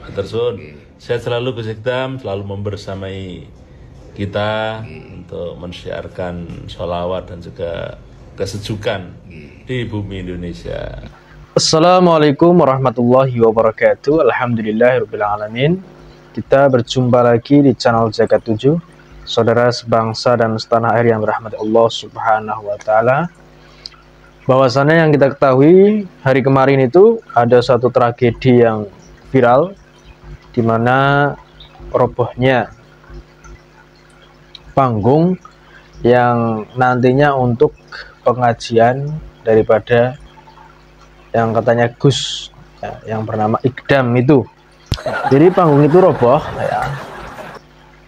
Matur suwun. Sehat selalu Gus Ikdam, selalu membersamai kita untuk mensiarkan sholawat dan juga kesejukan di bumi Indonesia. Assalamualaikum warahmatullahi wabarakatuh. Alhamdulillahirrabbilalamin. Kita berjumpa lagi di channel Zakat 7, saudara sebangsa dan setanah air yang berahmat Allah subhanahu wa ta'ala. Bahwasannya yang kita ketahui, hari kemarin itu ada satu tragedi yang viral, di mana robohnya panggung yang nantinya untuk pengajian daripada yang katanya Gus ya, yang bernama Ikdam itu. Jadi panggung itu roboh ya.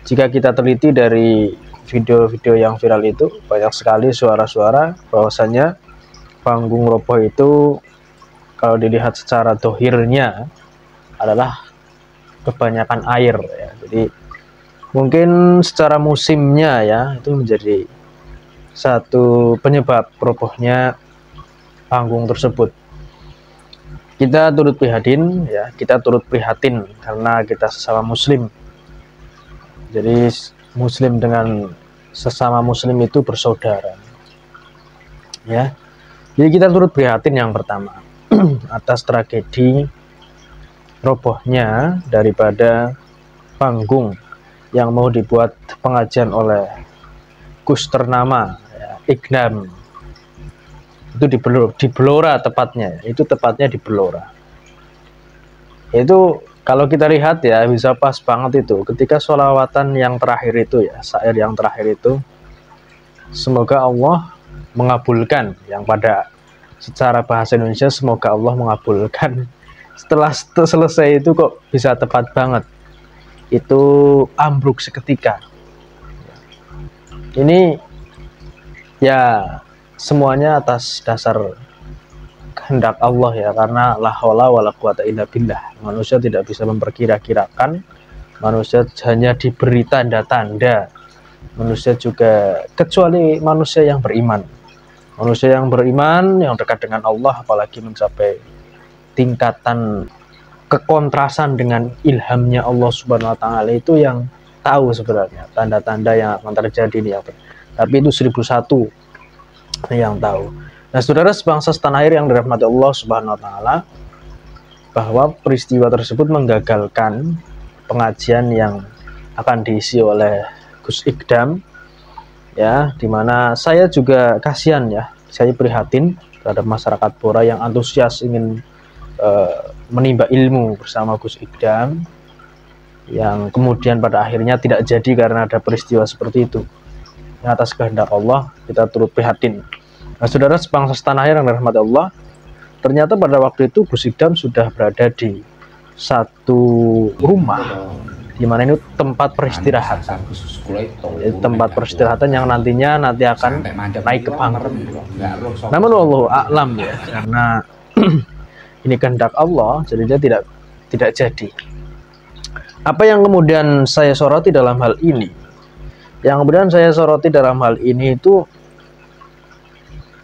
Jika kita teliti dari video-video yang viral itu, banyak sekali suara-suara bahwasannya panggung roboh itu kalau dilihat secara dohirnya adalah kebanyakan air ya. Jadi mungkin secara musimnya ya itu menjadi satu penyebab robohnya panggung tersebut. Kita turut prihatin ya, kita turut prihatin karena kita sesama muslim. Jadi muslim dengan sesama muslim itu bersaudara. Ya. Jadi kita turut prihatin yang pertama atas tragedi robohnya daripada panggung yang mau dibuat pengajian oleh Gus ternama ya, Ikdam. Itu di Blora tepatnya, itu tepatnya di Blora. Itu kalau kita lihat ya bisa pas banget itu ketika sholawatan yang terakhir itu ya, syair yang terakhir itu, semoga Allah mengabulkan, yang pada secara bahasa Indonesia semoga Allah mengabulkan. Setelah selesai itu kok bisa tepat banget, itu ambruk seketika. Ini ya semuanya atas dasar kehendak Allah ya, karena la haula wala quwata illa billah. Manusia tidak bisa memperkira-kirakan, manusia hanya diberi tanda-tanda. Manusia juga, kecuali manusia yang beriman. Manusia yang beriman, yang dekat dengan Allah, apalagi mencapai tingkatan kekontrasan dengan ilhamnya Allah subhanahu wa ta'ala, itu yang tahu sebenarnya tanda-tanda yang akan terjadi ini apa. Tapi itu 1001 yang tahu. Nah, saudara sebangsa setanah air yang dirahmati Allah subhanahu wa ta'ala, bahwa peristiwa tersebut menggagalkan pengajian yang akan diisi oleh Gus Ikdam ya, dimana saya juga kasihan ya, saya prihatin terhadap masyarakat Blora yang antusias ingin menimba ilmu bersama Gus Ikdam, yang kemudian pada akhirnya tidak jadi karena ada peristiwa seperti itu. Atas kehendak Allah kita turut prihatin. Nah, saudara sebangsa setanah air yang dirahmati Allah, ternyata pada waktu itu Gus Ikdam sudah berada di satu rumah di mana ini tempat peristirahatan. Tempat peristirahatan yang nantinya akan naik ke panggung. Namun wallahu a'lam ya, karena ini kehendak Allah, jadi dia tidak jadi. Apa yang kemudian saya soroti dalam hal ini? Yang kemudian saya soroti dalam hal ini itu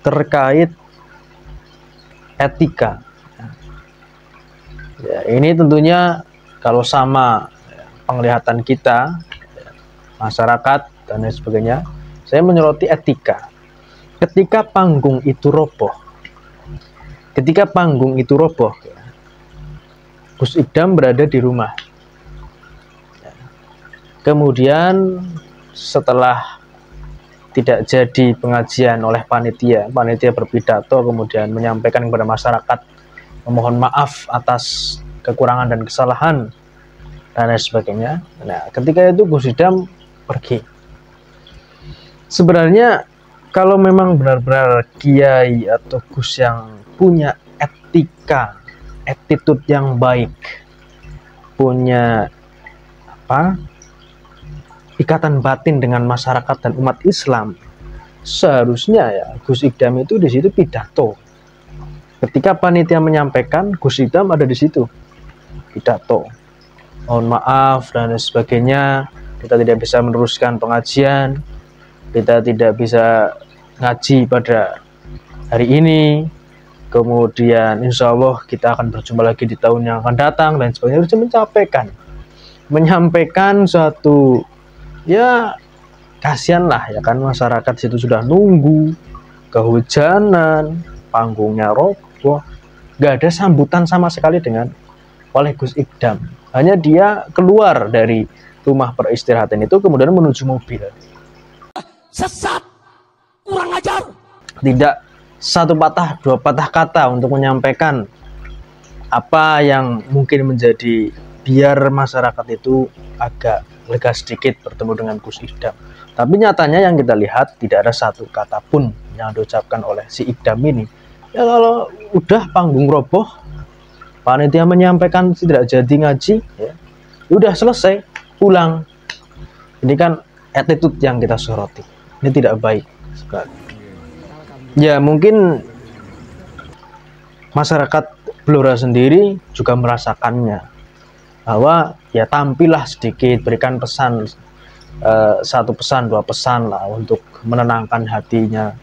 terkait etika. Ya, ini tentunya kalau sama penglihatan kita, masyarakat dan lain sebagainya, saya menyoroti etika. Ketika panggung itu roboh, Gus Ikdam berada di rumah. Kemudian setelah tidak jadi pengajian oleh panitia berpidato, kemudian menyampaikan kepada masyarakat memohon maaf atas kekurangan dan kesalahan dan lain sebagainya. Nah, ketika itu Gus Ikdam pergi. Sebenarnya kalau memang benar-benar kiai atau Gus yang punya etika, attitude yang baik, punya ikatan batin dengan masyarakat dan umat Islam, seharusnya ya Gus Ikdam itu di situ pidato. Ketika panitia menyampaikan, Gus Ikdam ada di situ pidato. Mohon maaf dan sebagainya, kita tidak bisa meneruskan pengajian, kita tidak bisa ngaji pada hari ini, kemudian insya Allah kita akan berjumpa lagi di tahun yang akan datang dan sebagainya. Harus menyampaikan suatu, ya kasihan lah ya kan, masyarakat situ sudah nunggu, kehujanan, panggungnya roboh, gak ada sambutan sama sekali oleh Gus Idam. Hanya dia keluar dari rumah peristirahatan itu kemudian menuju mobil. Sesat, kurang ajar. Tidak satu patah dua patah kata untuk menyampaikan apa yang mungkin menjadi biar masyarakat itu agak lega sedikit bertemu dengan Gus Idam. Tapi nyatanya yang kita lihat tidak ada satu kata pun yang diucapkan oleh si Idam ini. Ya kalau udah panggung roboh, panitia menyampaikan tidak jadi ngaji, ya udah selesai, pulang. Ini kan attitude yang kita soroti. Ini tidak baik sekali. Ya mungkin masyarakat Blora sendiri juga merasakannya, bahwa ya tampillah sedikit, berikan pesan, satu pesan dua pesan lah untuk menenangkan hatinya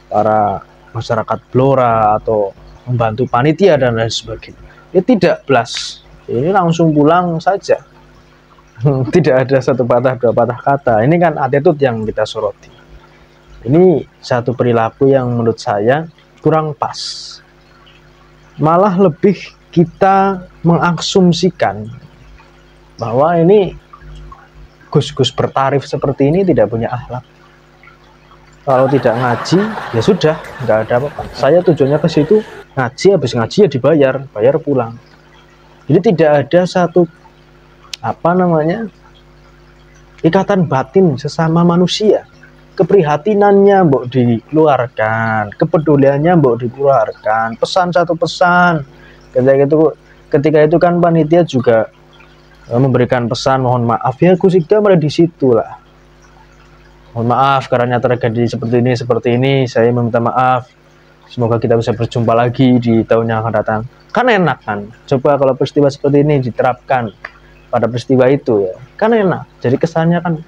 para masyarakat Blora atau membantu panitia dan lain sebagainya. Ya tidak belas, ini langsung pulang saja. Tidak ada satu patah dua patah kata. Ini kan attitude yang kita soroti. Ini satu perilaku yang menurut saya kurang pas. Malah lebih kita mengasumsikan bahwa ini gus-gus bertarif seperti ini tidak punya akhlak. Kalau tidak ngaji, ya sudah, nggak ada apa-apa. Saya tujuannya ke situ ngaji, habis ngaji ya bayar pulang. Jadi tidak ada satu ikatan batin sesama manusia. Keprihatinannya mbok dikeluarkan, kepeduliannya mbok dikeluarkan, pesan satu pesan. Ketika itu kan panitia juga memberikan pesan, mohon maaf ya Gus Idam ada di situ lah. Mohon maaf karena terjadi seperti ini, saya meminta maaf. Semoga kita bisa berjumpa lagi di tahun yang akan datang. Kan enak kan? Coba kalau peristiwa seperti ini diterapkan pada peristiwa itu ya, kan enak. Jadi kesannya kan,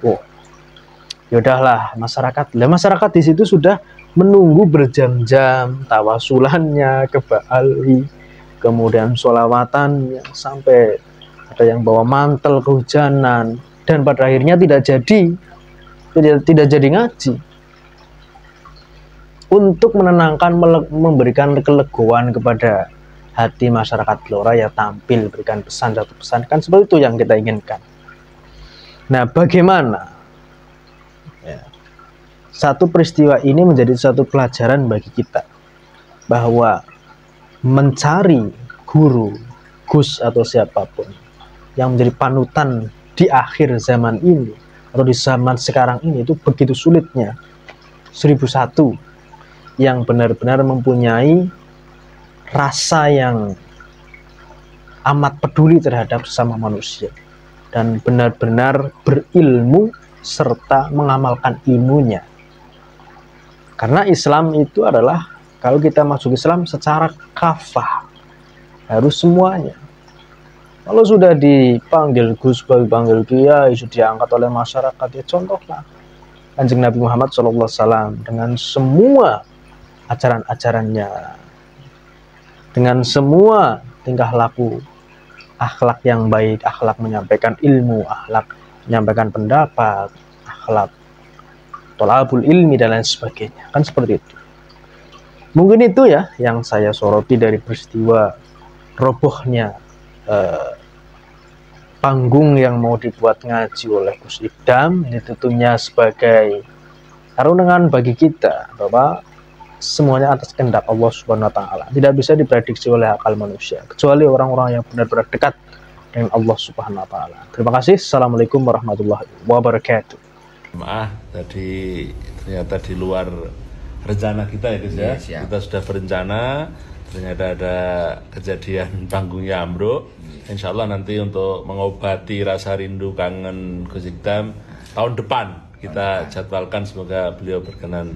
yaudahlah masyarakat di situ sudah menunggu berjam-jam tawasulannya ke Bali, kemudian sholawatan sampai ada yang bawa mantel kehujanan, dan pada akhirnya tidak jadi ngaji. Untuk menenangkan, memberikan kelegoan kepada hati masyarakat Blora, ya tampil berikan pesan satu pesan, kan seperti itu yang kita inginkan. Nah bagaimana satu peristiwa ini menjadi satu pelajaran bagi kita, bahwa mencari guru, gus atau siapapun yang menjadi panutan di akhir zaman ini atau di zaman sekarang ini itu begitu sulitnya. 1001 yang benar-benar mempunyai rasa yang amat peduli terhadap sesama manusia dan benar-benar berilmu serta mengamalkan ilmunya. Karena Islam itu adalah, kalau kita masuk Islam secara kafah, harus semuanya. Kalau sudah dipanggil Gus, dipanggil Kiai, sudah diangkat oleh masyarakat, ya contohlah Kanjeng Nabi Muhammad SAW dengan semua ajaran-ajarannya, dengan semua tingkah laku, akhlak yang baik, akhlak menyampaikan ilmu, akhlak menyampaikan pendapat, akhlak tolabul ilmi dan lain sebagainya, kan seperti itu. Mungkin itu ya yang saya soroti dari peristiwa robohnya panggung yang mau dibuat ngaji oleh Gus Idam. Ini tentunya sebagai karungan bagi kita bahwa semuanya atas kehendak Allah Subhanahu wa Ta'ala, tidak bisa diprediksi oleh akal manusia kecuali orang-orang yang benar-benar dekat dengan Allah Subhanahu wa Ta'ala. Terima kasih. Assalamualaikum warahmatullahi wabarakatuh. Maaf, tadi ternyata di luar rencana kita ya Gus ya. Kita sudah berencana, ternyata ada kejadian panggungnya ambruk. Insya Allah nanti untuk mengobati rasa rindu kangen Gus Idam tahun depan kita jadwalkan, semoga beliau berkenan.